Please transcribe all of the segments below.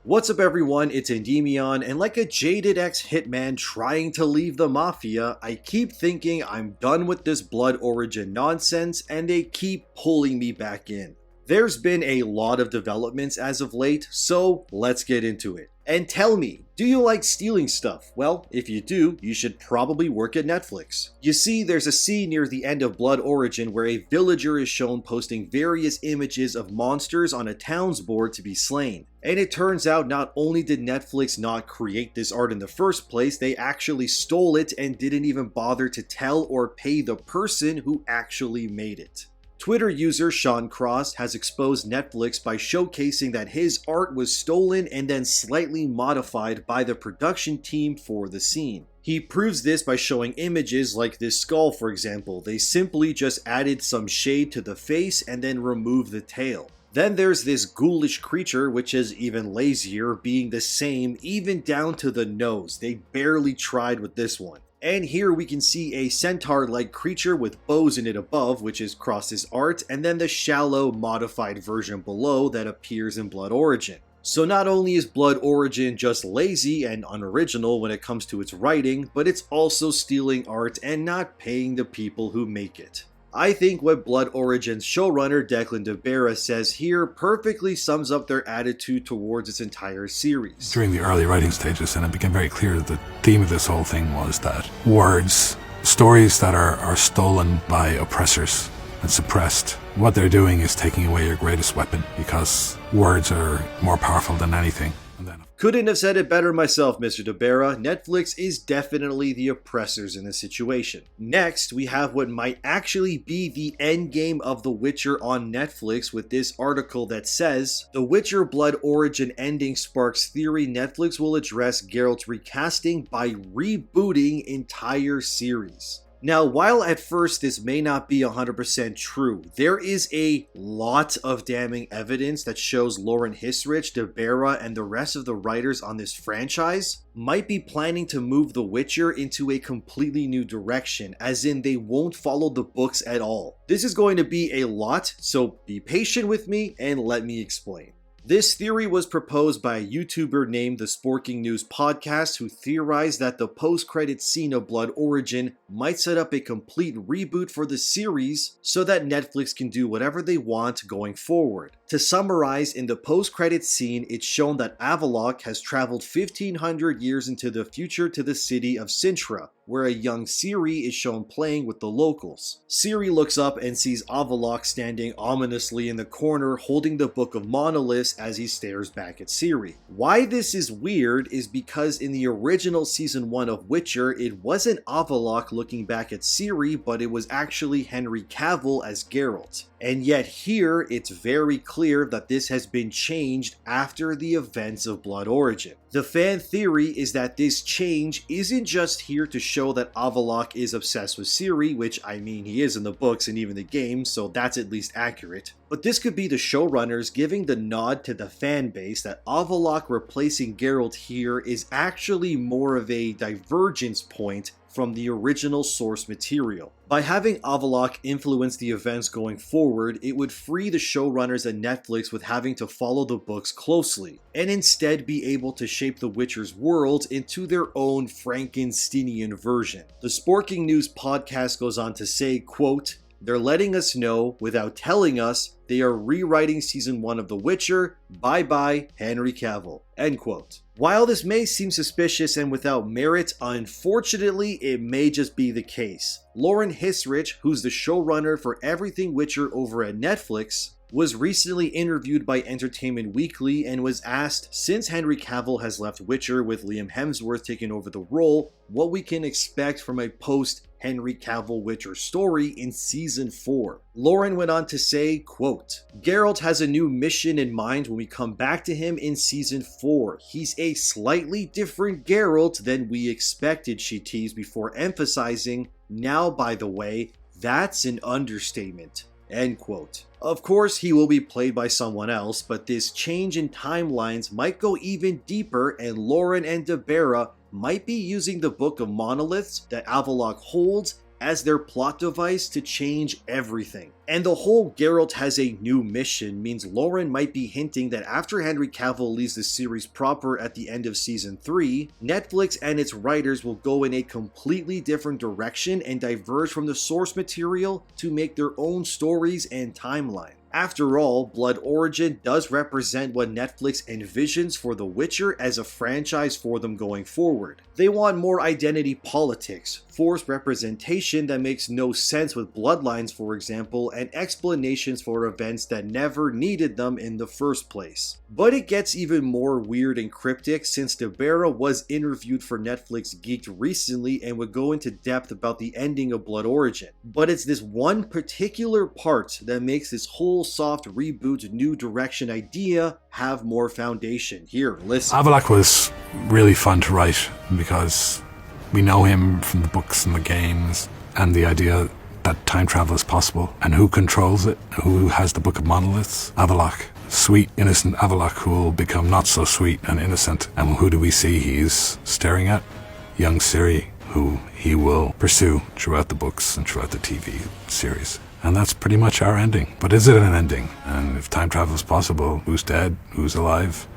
What's up everyone, it's Endymion, and like a jaded ex-hitman trying to leave the Mafia, I keep thinking I'm done with this Blood Origin nonsense and they keep pulling me back in. There's been a lot of developments as of late, so let's get into it. And tell me, do you like stealing stuff? Well, if you do, you should probably work at Netflix. You see, there's a scene near the end of Blood Origin where a villager is shown posting various images of monsters on a town's board to be slain. And it turns out not only did Netflix not create this art in the first place, they actually stole it and didn't even bother to tell or pay the person who actually made it. Twitter user Sean Cross has exposed Netflix by showcasing that his art was stolen and then slightly modified by the production team for the scene. He proves this by showing images like this skull, for example. They simply just added some shade to the face and then removed the tail. Then there's this ghoulish creature, which is even lazier, being the same even down to the nose. They barely tried with this one. And here we can see a centaur-like creature with bows in it above, which is Cross's art, and then the shallow, modified version below that appears in Blood Origin. So not only is Blood Origin just lazy and unoriginal when it comes to its writing, but it's also stealing art and not paying the people who make it. I think what Blood Origin's showrunner Declan DeBera says here perfectly sums up their attitude towards its entire series. During the early writing stages, and it became very clear that the theme of this whole thing was that words, stories that are stolen by oppressors and suppressed, what they're doing is taking away your greatest weapon, because words are more powerful than anything. Couldn't have said it better myself, Mr. DeBera. Netflix is definitely the oppressors in this situation. Next, we have what might actually be the endgame of The Witcher on Netflix with this article that says, The Witcher Blood Origin ending sparks theory Netflix will address Geralt's recasting by rebooting entire series. Now, while at first this may not be 100% true, there is a lot of damning evidence that shows Lauren Hissrich, DeBera, and the rest of the writers on this franchise might be planning to move The Witcher into a completely new direction, as in they won't follow the books at all. This is going to be a lot, so be patient with me and let me explain. This theory was proposed by a YouTuber named The Sporking News Podcast, who theorized that the post-credits scene of Blood Origin might set up a complete reboot for the series so that Netflix can do whatever they want going forward. To summarize, in the post-credits scene, it's shown that Avallac'h has traveled 1500 years into the future to the city of Sintra, where a young Ciri is shown playing with the locals. Ciri looks up and sees Avallac'h standing ominously in the corner holding the Book of Monoliths as he stares back at Ciri. Why this is weird is because in the original season 1 of Witcher, it wasn't Avallac'h looking back at Ciri, but it was actually Henry Cavill as Geralt. And yet here, it's very clear that this has been changed after the events of Blood Origin. The fan theory is that this change isn't just here to show that Avallac'h is obsessed with Ciri, which I mean he is in the books and even the games, so that's at least accurate. But this could be the showrunners giving the nod to the fan base that Avallac'h replacing Geralt here is actually more of a divergence point from the original source material. By having Avallac'h influence the events going forward, it would free the showrunners at Netflix with having to follow the books closely, and instead be able to shape The Witcher's world into their own Frankensteinian version. The Sporking News Podcast goes on to say, quote, "They're letting us know, without telling us, they are rewriting season 1 of The Witcher. Bye-bye, Henry Cavill." End quote. While this may seem suspicious and without merit, unfortunately, it may just be the case. Lauren Hissrich, who's the showrunner for everything Witcher over at Netflix, was recently interviewed by Entertainment Weekly and was asked, since Henry Cavill has left Witcher with Liam Hemsworth taking over the role, what we can expect from a post-Henry Cavill Witcher story in Season 4. Lauren went on to say, quote, "Geralt has a new mission in mind when we come back to him in Season 4. He's a slightly different Geralt than we expected," she teased before emphasizing, "Now, by the way, that's an understatement." End quote. Of course, he will be played by someone else, but this change in timelines might go even deeper, and Lauren and DeBera might be using the Book of Monoliths that Avallac'h holds as their plot device to change everything. And the whole Geralt has a new mission means Lauren might be hinting that after Henry Cavill leaves the series proper at the end of season 3, Netflix and its writers will go in a completely different direction and diverge from the source material to make their own stories and timeline. After all, Blood Origin does represent what Netflix envisions for The Witcher as a franchise for them going forward. They want more identity politics, forced representation that makes no sense with bloodlines for example, and explanations for events that never needed them in the first place. But it gets even more weird and cryptic since Debera was interviewed for Netflix Geeked recently and would go into depth about the ending of Blood Origin. But it's this one particular part that makes this whole soft reboot new direction idea have more foundation. Here, listen. Avallac'h was really fun to write because we know him from the books and the games, and the idea that time travel is possible and who controls it, who has the Book of Monoliths. Avallac'h, sweet, innocent Avallac'h who will become not so sweet and innocent. And who do we see he's staring at? Young Ciri, who he will pursue throughout the books and throughout the TV series. And that's pretty much our ending. But is it an ending? And if time travel is possible, who's dead? Who's alive?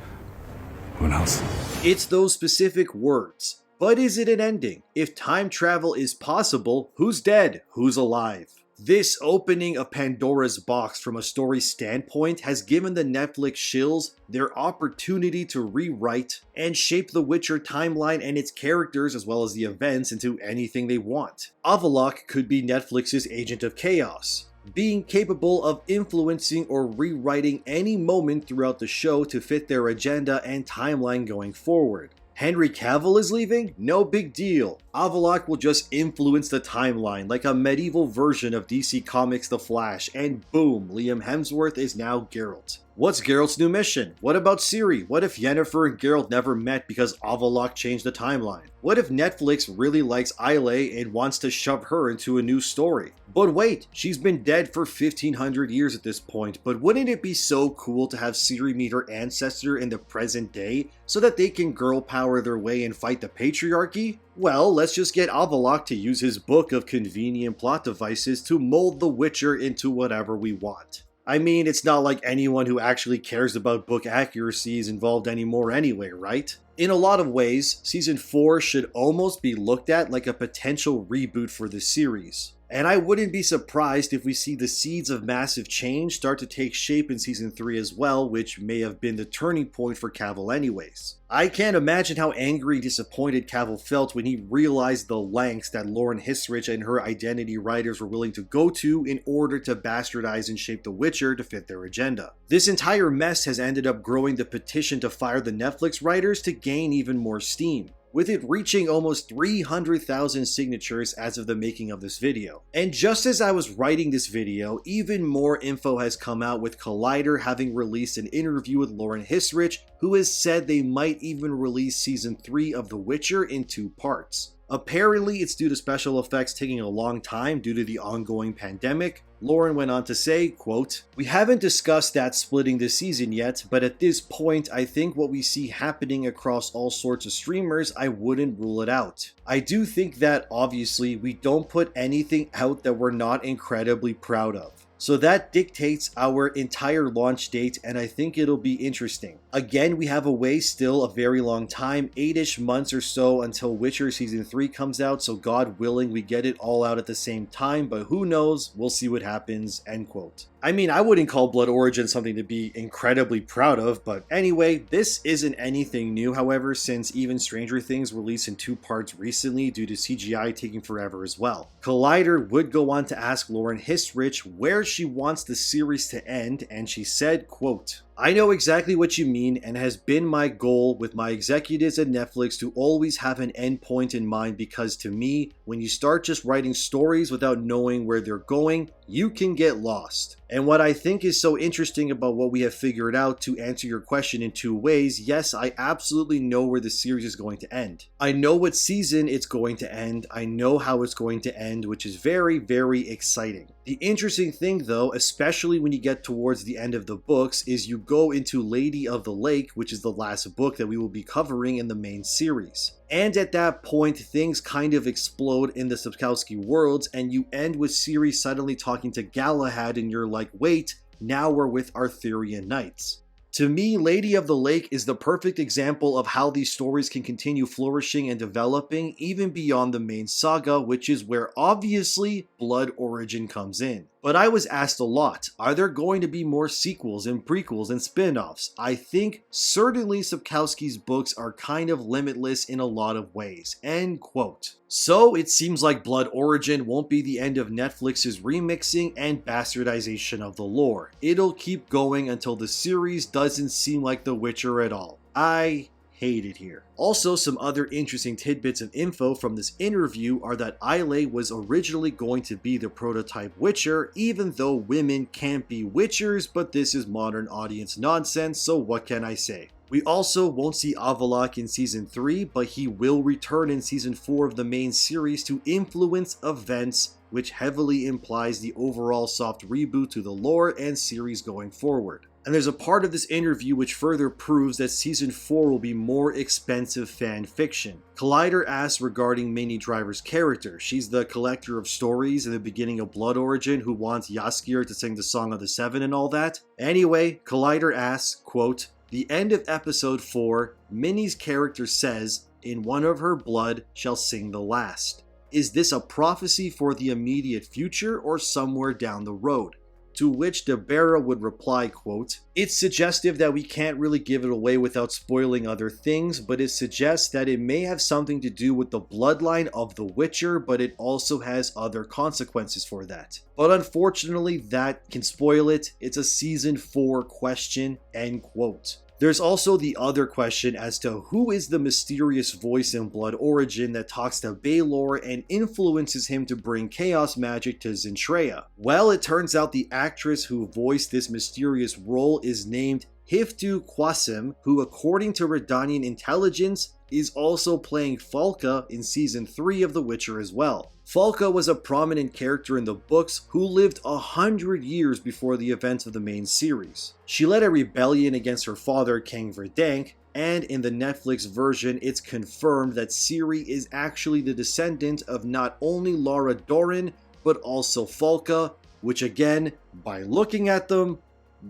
Who knows? It's those specific words. But is it an ending? If time travel is possible, who's dead? Who's alive? This opening of Pandora's box from a story standpoint has given the Netflix shills their opportunity to rewrite and shape the Witcher timeline and its characters as well as the events into anything they want. Avallac'h could be Netflix's agent of chaos, being capable of influencing or rewriting any moment throughout the show to fit their agenda and timeline going forward. Henry Cavill is leaving? No big deal. Avallac'h will just influence the timeline like a medieval version of DC Comics' The Flash, and boom, Liam Hemsworth is now Geralt. What's Geralt's new mission? What about Ciri? What if Yennefer and Geralt never met because Avallac'h changed the timeline? What if Netflix really likes Islay and wants to shove her into a new story? But wait, she's been dead for 1500 years at this point, but wouldn't it be so cool to have Ciri meet her ancestor in the present day so that they can girl power their way and fight the patriarchy? Well, let's just get Avallac'h to use his book of convenient plot devices to mold The Witcher into whatever we want. I mean, it's not like anyone who actually cares about book accuracy is involved anymore anyway, right? In a lot of ways, Season 4 should almost be looked at like a potential reboot for the series. And I wouldn't be surprised if we see the seeds of massive change start to take shape in Season 3 as well, which may have been the turning point for Cavill anyways. I can't imagine how angry and disappointed Cavill felt when he realized the lengths that Lauren Hissrich and her identity writers were willing to go to in order to bastardize and shape The Witcher to fit their agenda. This entire mess has ended up growing the petition to fire the Netflix writers to gain even more steam, with it reaching almost 300,000 signatures as of the making of this video. And just as I was writing this video, even more info has come out, with Collider having released an interview with Lauren Hissrich, who has said they might even release Season 3 of The Witcher in 2 parts. Apparently, it's due to special effects taking a long time due to the ongoing pandemic. Lauren went on to say, quote, "We haven't discussed that splitting this season yet, but at this point, I think what we see happening across all sorts of streamers, I wouldn't rule it out. I do think that, obviously, we don't put anything out that we're not incredibly proud of. So that dictates our entire launch date, and I think it'll be interesting. Again, we have a way still, a very long time, 8-ish months or so until Witcher Season 3 comes out, so God willing we get it all out at the same time, but who knows, we'll see what happens," end quote. I mean, I wouldn't call Blood Origin something to be incredibly proud of, but anyway, this isn't anything new, however, since even Stranger Things released in 2 parts recently due to CGI taking forever as well. Collider would go on to ask Lauren Hissrich where she wants the series to end, and she said, quote, "I know exactly what you mean, and it has been my goal with my executives at Netflix to always have an end point in mind, because to me, when you start just writing stories without knowing where they're going, you can get lost. And what I think is so interesting about what we have figured out, to answer your question in two ways, yes, I absolutely know where the series is going to end. I know what season it's going to end. I know how it's going to end, which is very, very exciting. The interesting thing though, especially when you get towards the end of the books, is you go into Lady of the Lake, which is the last book that we will be covering in the main series. And at that point, things kind of explode in the Sapkowski worlds, and you end with Ciri suddenly talking to Galahad, and you're like, wait, now we're with Arthurian knights. To me, Lady of the Lake is the perfect example of how these stories can continue flourishing and developing even beyond the main saga, which is where obviously Blood Origin comes in. But I was asked a lot, are there going to be more sequels and prequels and spin-offs? I think certainly Sapkowski's books are kind of limitless in a lot of ways, end quote. So it seems like Blood Origin won't be the end of Netflix's remixing and bastardization of the lore. It'll keep going until the series doesn't seem like The Witcher at all. I hate it here. Also, some other interesting tidbits of info from this interview are that Islay was originally going to be the prototype Witcher, even though women can't be Witchers, but this is modern audience nonsense, so what can I say? We also won't see Avallac'h in Season 3, but he will return in Season 4 of the main series to influence events, which heavily implies the overall soft reboot to the lore and series going forward. And there's a part of this interview which further proves that Season 4 will be more expensive fan fiction. Collider asks regarding Minnie Driver's character. She's the collector of stories in the beginning of Blood Origin who wants Jaskier to sing the Song of the Seven and all that. Anyway, Collider asks, quote, "The end of episode 4, Minnie's character says, 'In one of her blood shall sing the last.' Is this a prophecy for the immediate future or somewhere down the road?" To which Debera would reply, quote, "It's suggestive that we can't really give it away without spoiling other things, but it suggests that it may have something to do with the bloodline of the Witcher, but it also has other consequences for that. But unfortunately, that can spoil it. It's a Season 4 question," end quote. There's also the other question as to who is the mysterious voice in Blood Origin that talks to Baelor and influences him to bring chaos magic to Zentreia. Well, it turns out the actress who voiced this mysterious role is named Hiftu Qasim, who according to Redanian intelligence is also playing Falka in Season 3 of The Witcher as well. Falka was a prominent character in the books who lived 100 years before the events of the main series. She led a rebellion against her father, King Verdansk, and in the Netflix version, it's confirmed that Ciri is actually the descendant of not only Lara Dorren, but also Falka, which again, by looking at them,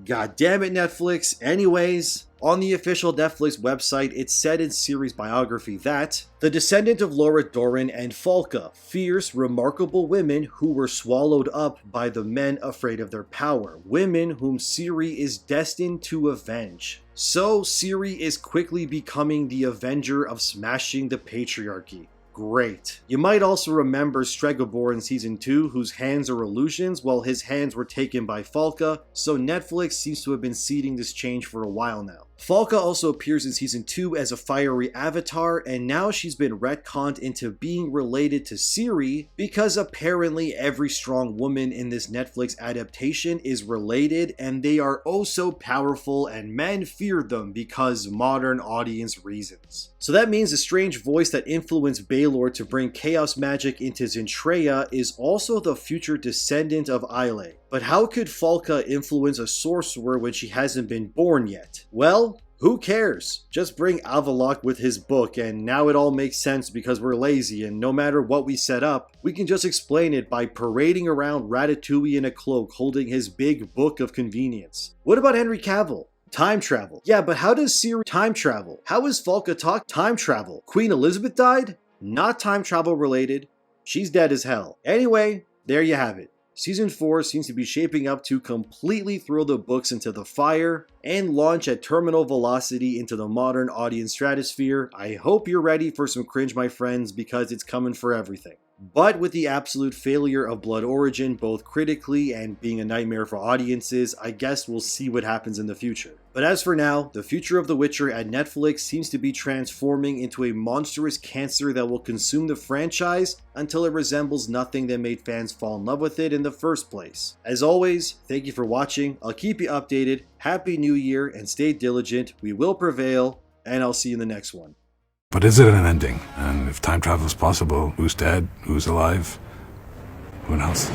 god damn it Netflix. Anyways, on the official Netflix website, it said in Ciri's biography that the descendant of Lara Dorren and Falka, fierce, remarkable women who were swallowed up by the men afraid of their power, women whom Ciri is destined to avenge. So Ciri is quickly becoming the avenger of smashing the patriarchy. Great. You might also remember Stregobor in Season 2, whose hands are illusions, while his hands were taken by Falka, so Netflix seems to have been seeding this change for a while now. Falka also appears in Season 2 as a fiery avatar, and now she's been retconned into being related to Ciri because apparently every strong woman in this Netflix adaptation is related, and they are oh so powerful and men fear them because modern audience reasons. So that means the strange voice that influenced Baelor to bring chaos magic into Zentreia is also the future descendant of Islay. But how could Falka influence a sorcerer when she hasn't been born yet? Well, who cares? Just bring Avallac'h with his book and now it all makes sense because we're lazy and no matter what we set up, we can just explain it by parading around Ratatouille in a cloak holding his big book of convenience. What about Henry Cavill? Time travel. Yeah, but how does Ciri time travel? How is Falka talk time travel? Queen Elizabeth died? Not time travel related. She's dead as hell. Anyway, there you have it. Season 4 seems to be shaping up to completely throw the books into the fire and launch at terminal velocity into the modern audience stratosphere. I hope you're ready for some cringe, my friends, because it's coming for everything. But with the absolute failure of Blood Origin, both critically and being a nightmare for audiences, I guess we'll see what happens in the future. But as for now, the future of The Witcher at Netflix seems to be transforming into a monstrous cancer that will consume the franchise until it resembles nothing that made fans fall in love with it in the first place. As always, thank you for watching. I'll keep you updated. Happy New Year and stay diligent. We will prevail, and I'll see you in the next one. But is it an ending? And if time travel is possible, who's dead? Who's alive? Who knows?